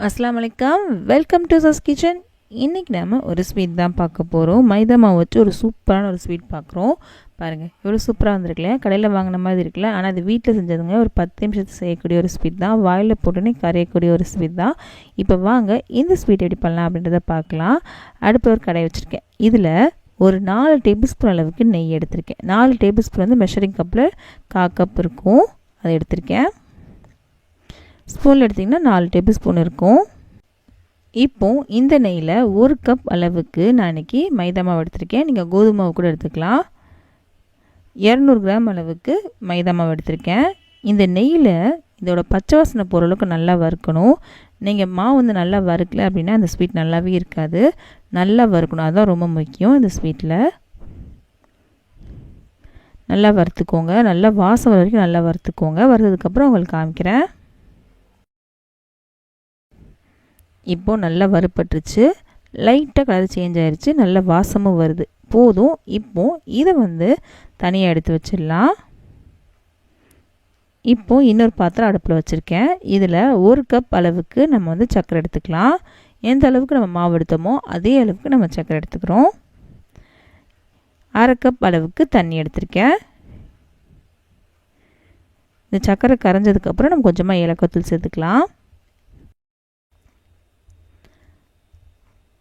அஸ்ஸலாமு அலைக்கும், welcome to சஸ் kitchen. இன்றைக்கி நம்ம ஒரு ஸ்வீட் தான் பார்க்க போகிறோம். மைதா மாவு வச்சு ஒரு சூப்பரான ஒரு ஸ்வீட் பார்க்குறோம். பாருங்கள் எவ்வளோ சூப்பராக வந்திருக்குல்ல, கடையில் வாங்கின மாதிரி இருக்குல்ல. ஆனால் அது வீட்டில் செஞ்சதுங்க. ஒரு 10 நிமிஷத்துக்கு செய்யக்கூடிய ஒரு ஸ்வீட் தான், வாயில் போட்டுன்னு கரையக்கூடிய ஒரு ஸ்வீட் தான். இப்போ வாங்க இந்த ஸ்வீட் எப்படி பண்ணலாம் அப்படின்றத பார்க்கலாம். அடுப்பில் ஒரு கடாய் வச்சுருக்கேன். இதில் ஒரு 4 டேபிள் ஸ்பூன் அளவுக்கு நெய் எடுத்திருக்கேன். 4 டேபிள் ஸ்பூன் வந்து மெஷரிங் கப்பில் 1/4 கப் இருக்கும், அதை எடுத்திருக்கேன். ஸ்பூனில் எடுத்திங்கன்னா 4 டேபிள் ஸ்பூன் இருக்கும். இப்போது இந்த நெய்யில் 1 கப் அளவுக்கு நான் இன்றைக்கி மைதா மாவு எடுத்திருக்கேன். நீங்கள் கோதுமை மாவு கூட எடுத்துக்கலாம். 200 கிராம் அளவுக்கு மைதா மாவு எடுத்திருக்கேன். இந்த நெய்யில் இதோட பச்சை வாசனை போகிற அளவுக்கு நல்லா வறுக்கணும். நீங்கள் மாவு வந்து நல்லா வறுக்கல அப்படின்னா அந்த ஸ்வீட் நல்லாவே இருக்காது. நல்லா வறுக்கணும், அதுதான் ரொம்ப முக்கியம் இந்த ஸ்வீட்டில். நல்லா வறுத்துக்கோங்க. நல்லா வாசம் வர வரைக்கும் நல்லா வறுத்துக்கோங்க. வறுத்ததுக்கப்புறம் உங்களுக்கு காமிக்கிறேன். இப்போது நல்லா வறுப்பட்டுருச்சு, லைட்டாக கலர் சேஞ்ச் ஆகிடுச்சு, நல்ல வாசமும் வருது. போதும். இப்போது இதை வந்து தனியாக எடுத்து வச்சிடலாம். இப்போது இன்னொரு பாத்திரம் அடுப்பில் வச்சுருக்கேன். இதில் 1 கப் அளவுக்கு நம்ம வந்து சர்க்கரை எடுத்துக்கலாம். எந்த அளவுக்கு நம்ம மாவு எடுத்தோமோ அதே அளவுக்கு நம்ம சர்க்கரை எடுத்துக்கிறோம். 1/2 கப் அளவுக்கு தண்ணி எடுத்திருக்கேன். இந்த சர்க்கரை கரைஞ்சதுக்கப்புறம் நம்ம கொஞ்சமாக ஏலக்காய் தூள் சேர்த்துக்கலாம்.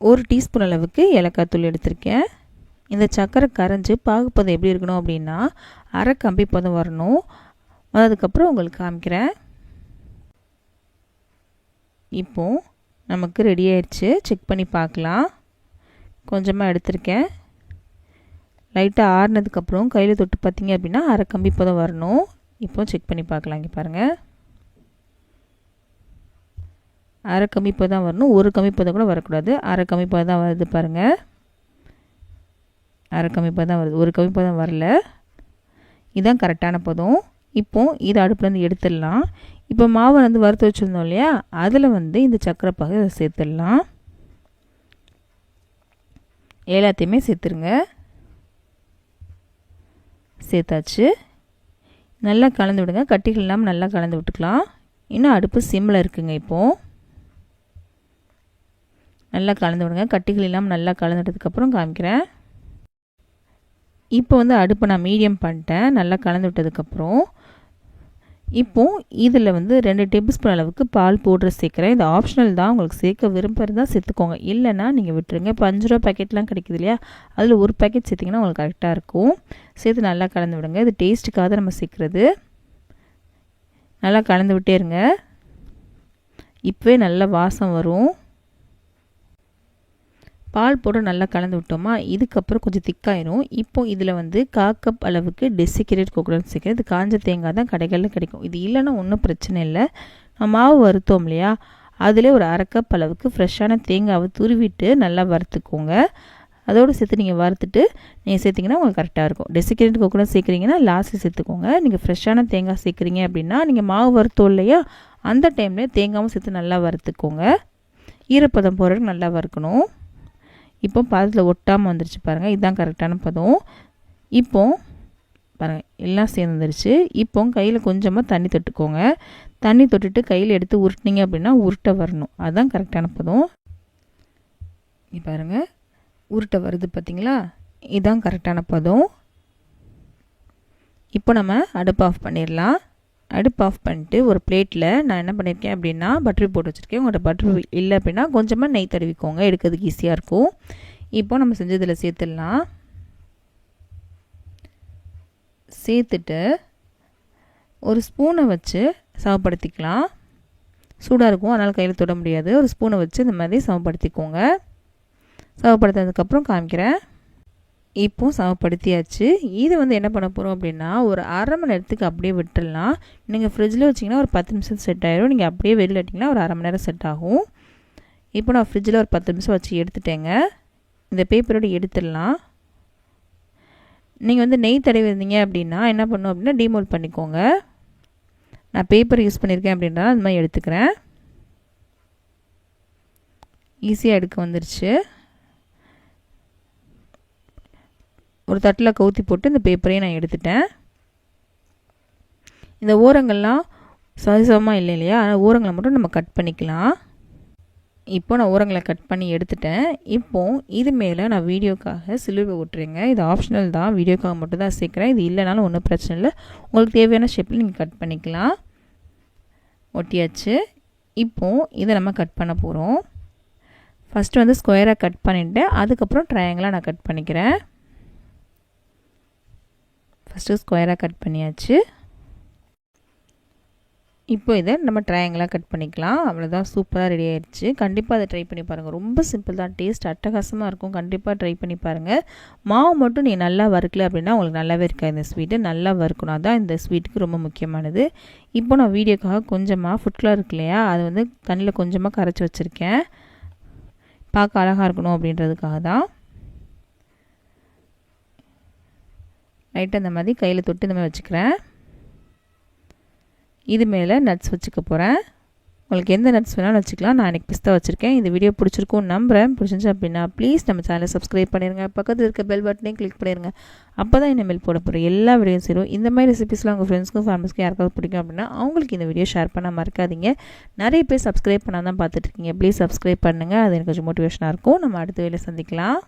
1 டீஸ்பூன் அளவுக்கு ஏலக்காய் தூள் எடுத்திருக்கேன். இந்த சர்க்கரை கரைஞ்சி பாகுப்பதம் எப்படி இருக்கணும் அப்படின்னா, அரை கம்பி பதம் வரணும். வந்ததுக்கப்புறம் உங்களுக்கு காமிக்கிறேன். இப்போது நமக்கு ரெடி ஆயிடுச்சு. செக் பண்ணி பார்க்கலாம். கொஞ்சமாக எடுத்திருக்கேன். லைட்டாக ஆறுனதுக்கப்புறம் கையில் தொட்டு பார்த்தீங்க அப்படின்னா அரை கம்பி பதம் வரணும். இப்போது செக் பண்ணி பார்க்கலாம். இங்கே பாருங்கள், அரை கம்பிப்பதம் தான் வரணும். 1 கம்பிப்பதம் கூட வரக்கூடாது. அரை கம்பிப்பதம் தான் வருது பாருங்கள். அரை கம்பிப்பதம் தான் வருது, 1 கம்பிப்பதம் வரல. இதுதான் கரெக்டான பதம். இப்போது இதை அடுப்புலேருந்து எடுத்துடலாம். இப்போ மாவை வந்து வறுத்து வச்சுருந்தோம் இல்லையா, அதில் வந்து இந்த சர்க்கரை பாகு அதை சேர்த்துடலாம். எல்லாத்தையுமே சேர்த்துருங்க. சேர்த்தாச்சு. நல்லா கலந்து விடுங்க. கட்டிகள் இல்லாமல் நல்லா கலந்து விட்டுக்கலாம். இன்னும் அடுப்பு சிம்மில் இருக்குங்க. இப்போது நல்லா கலந்து விடுங்க. கட்டிகள் இல்லாமல் நல்லா கலந்துட்டதுக்கப்புறம் காமிக்கிறேன். இப்போ வந்து அடுப்பை நான் மீடியம் பண்ணிட்டேன். நல்லா கலந்து விட்டதுக்கப்புறம் இப்போது இதில் வந்து 2 டேபிள் ஸ்பூன் அளவுக்கு பால் பவுடர் சேர்க்குறேன். இது ஆப்ஷனல் தான், உங்களுக்கு சேர்க்க விரும்புகிறதா சேர்த்துக்கோங்க, இல்லைன்னா நீங்கள் விட்டுருங்க. இப்போ 5 ரூபா பேக்கெட்லாம் கிடைக்குது இல்லையா, அதில் ஒரு பேக்கெட் சேர்த்திங்கன்னா உங்களுக்கு கரெக்டாக இருக்கும். சேர்த்து நல்லா கலந்து விடுங்க. இது டேஸ்ட்டுக்காக தான் நம்ம சேர்க்குறது. நல்லா கலந்து விட்டே இருங்க. இப்போவே நல்ல வாசம் வரும். பால் போட்டு நல்லா கலந்து விட்டோமா, இதுக்கப்புறம் கொஞ்சம் திக்காயிரும். இப்போது இதில் வந்து 1/4 கப் அளவுக்கு டெசிகேட்டட் கோகோனட் சேர்க்குறது. இது காஞ்ச தேங்காய் தான் கடைகளில் கிடைக்கும். இது இல்லைன்னா ஒன்றும் பிரச்சனை இல்லை. நம்ம மாவு வறுத்தோம் இல்லையா, அதிலே ஒரு 1/2 கப் அளவுக்கு ஃப்ரெஷ்ஷான தேங்காவை துருவிட்டு நல்லா வறுத்துக்கோங்க. அதோடு சேர்த்து நீங்கள் வறுத்துட்டு நீங்கள் சேர்த்திங்கன்னா உங்களுக்கு கரெக்டாக இருக்கும். டெசிகேட்டட் கோகோனட் சேர்க்குறீங்கன்னா லாஸ்ட்டு சேர்த்துக்கோங்க. நீங்கள் ஃப்ரெஷ்ஷான தேங்காய் சேர்க்குறீங்க அப்படின்னா நீங்கள் மாவு வறுத்தோம் இல்லையா, அந்த டைமில் தேங்காயும் சேர்த்து நல்லா வறுத்துக்கோங்க. ஈரப்பதம் போகிறதுக்கு நல்லா வறுக்கணும். இப்போ பதத்தில் ஒட்டாமல் வந்துருச்சு பாருங்கள். இதுதான் கரெக்டான பதம். இப்போது பாருங்கள் எல்லாம் சேர்ந்துருச்சு. இப்போ கையில் கொஞ்சமாக தண்ணி தொட்டுக்கோங்க. தண்ணி தொட்டுட்டு கையில் எடுத்து உருட்டினீங்க அப்படின்னா உருட்டை வரணும். அதுதான் கரெக்டான பதம். இங்கே பாருங்கள் உருட்டை வருது பார்த்தீங்களா, இதுதான் கரெக்டான பதம். இப்போ நம்ம அடுப்பு ஆஃப் பண்ணிடலாம். அடுப்பு ஆஃப் பண்ணிட்டு ஒரு பிளேட்டில் நான் என்ன பண்ணியிருக்கேன் அப்படின்னா பட்டர் போட்டு வச்சுருக்கேன். உங்கள்கிட்ட பட்டர் இல்லை அப்படின்னா கொஞ்சமாக நெய் தடவிக்கோங்க, எடுக்கிறதுக்கு ஈஸியாக இருக்கும். இப்போ நம்ம செஞ்சதில் சேர்த்துடலாம். சேர்த்துட்டு ஒரு ஸ்பூனை வச்சு சமப்படுத்திக்கலாம். சூடாக இருக்கும், அதனால் கையில் தொட முடியாது. ஒரு ஸ்பூனை வச்சு இந்த மாதிரி சமப்படுத்திக்கோங்க. சமப்படுத்தினதுக்கப்புறம் காமிக்கிறேன். இப்போது சமப்படுத்தியாச்சு. இது வந்து என்ன பண்ண போகிறோம் அப்படின்னா ஒரு 1/2 மணி நேரத்துக்கு அப்படியே விட்டுடலாம். நீங்கள் ஃப்ரிட்ஜில் வச்சிங்கன்னா ஒரு 10 நிமிஷம் செட் ஆகிடும். நீங்கள் அப்படியே வெளியில் விட்டிங்கன்னா ஒரு 1/2 மணி நேரம் செட் ஆகும். இப்போ நான் ஃப்ரிட்ஜில் ஒரு 10 நிமிஷம் வச்சு எடுத்துட்டேங்க. இந்த பேப்பரோடு எடுத்துடலாம். நீங்கள் வந்து நெய் தடவி இருந்தீங்க அப்படின்னா என்ன பண்ணணும் அப்படின்னா டீமோல்ட் பண்ணிக்கோங்க. நான் பேப்பர் யூஸ் பண்ணியிருக்கேன் அப்படின்னா அந்த மாதிரி எடுத்துக்கிறேன். ஈஸியாக எடுக்க வந்துருச்சு. ஒரு தட்டில் கவுத்தி போட்டு இந்த பேப்பரையும் நான் எடுத்துட்டேன். இந்த ஓரங்கள்லாம் சரிசமமாக இல்லை இல்லையா, அதனால் ஓரங்களை மட்டும் நம்ம கட் பண்ணிக்கலாம். இப்போ நான் ஓரங்களை கட் பண்ணி எடுத்துட்டேன். இப்போது இது மேலே நான் வீடியோக்காக சிலுவை ஒட்டுறேங்க. இது ஆப்ஷனல் தான், வீடியோக்காக மட்டும் தான் சேர்க்குறேன். இது இல்லைனாலும் ஒன்றும் பிரச்சனை இல்லை, உங்களுக்கு தேவையான ஷேப்பில் நீங்கள் கட் பண்ணிக்கலாம். ஒட்டியாச்சு. இப்போது இதை நம்ம கட் பண்ண போகிறோம். ஃபஸ்ட்டு வந்து ஸ்கொயராக கட் பண்ணிவிட்டு அதுக்கப்புறம் ட்ரையாங்கிளாக நான் கட் பண்ணிக்கிறேன். ஃபஸ்ட்டு ஸ்கொயராக கட் பண்ணியாச்சு. இப்போ இதை நம்ம ட்ரையாங்கிளாக கட் பண்ணிக்கலாம். அவ்வளோதான், சூப்பராக ரெடி ஆயிடுச்சு. கண்டிப்பாக அதை ட்ரை பண்ணி பாருங்கள். ரொம்ப சிம்பிள் தான், டேஸ்ட் அட்டகாசமாக இருக்கும். கண்டிப்பாக ட்ரை பண்ணி பாருங்கள். மாவு மட்டும் நீங்கள் நல்லா வறுக்கல அப்படின்னா உங்களுக்கு நல்லாவே இருக்காது. இந்த ஸ்வீட்டு நல்லா வறுக்கணும், தான் இந்த ஸ்வீட்டுக்கு ரொம்ப முக்கியமானது. இப்போ நான் வீடியோக்காக கொஞ்சமாக ஃபுட் கலர் இருக்கு இல்லையா, அது வந்து தண்ணியில் கொஞ்சமாக கரைச்சி வச்சுருக்கேன். பார்க்க அழகாக இருக்கணும் அப்படின்றதுக்காக தான். லைட்டாக இந்த மாதிரி கையில் தொட்டு இந்த மாதிரி வச்சுக்கிறேன். இது மேலே நட்ஸ் வச்சுக்க போகிறேன். உங்களுக்கு எந்த நட்ஸ் வேணாலும் வச்சுக்கலாம். நான் இன்றைக்கி பிஸ்தா வச்சுருக்கேன். இந்த வீடியோ பிடிச்சிருக்கும் நம்புகிறேன். பிடிச்சிருந்துச்சு அப்படின்னா ப்ளீஸ் நம்ம சேனலை சப்ஸ்கிரைப் பண்ணிடுங்க. பக்கத்தில் இருக்க பெல் பட்டனையும் கிளிக் பண்ணிடுங்க. அப்போ தான் இனிமேல் போட போகிற எல்லா வீடியோவும் சேரும். இந்த மாதிரி ரெசிபிஸ்லாம் உங்கள் ஃப்ரெண்ட்ஸ்க்கும் ஃபேமிலிஸ்க்கும் யாருக்காவது பிடிக்கும் அப்படின்னா அவங்களுக்கு இந்த வீடியோ ஷேர் பண்ண மறக்காதீங்க. நிறைய பேர் சப்ஸ்கிரைப் பண்ணால் தான் பார்த்துட்ருக்கீங்க. ப்ளீஸ் சப்ஸ்கிரைப் பண்ணுங்கள். அது எனக்கு கொஞ்சம் மோட்டிவேஷனாக இருக்கும். நம்ம அடுத்த வேலையை சந்திக்கலாம்.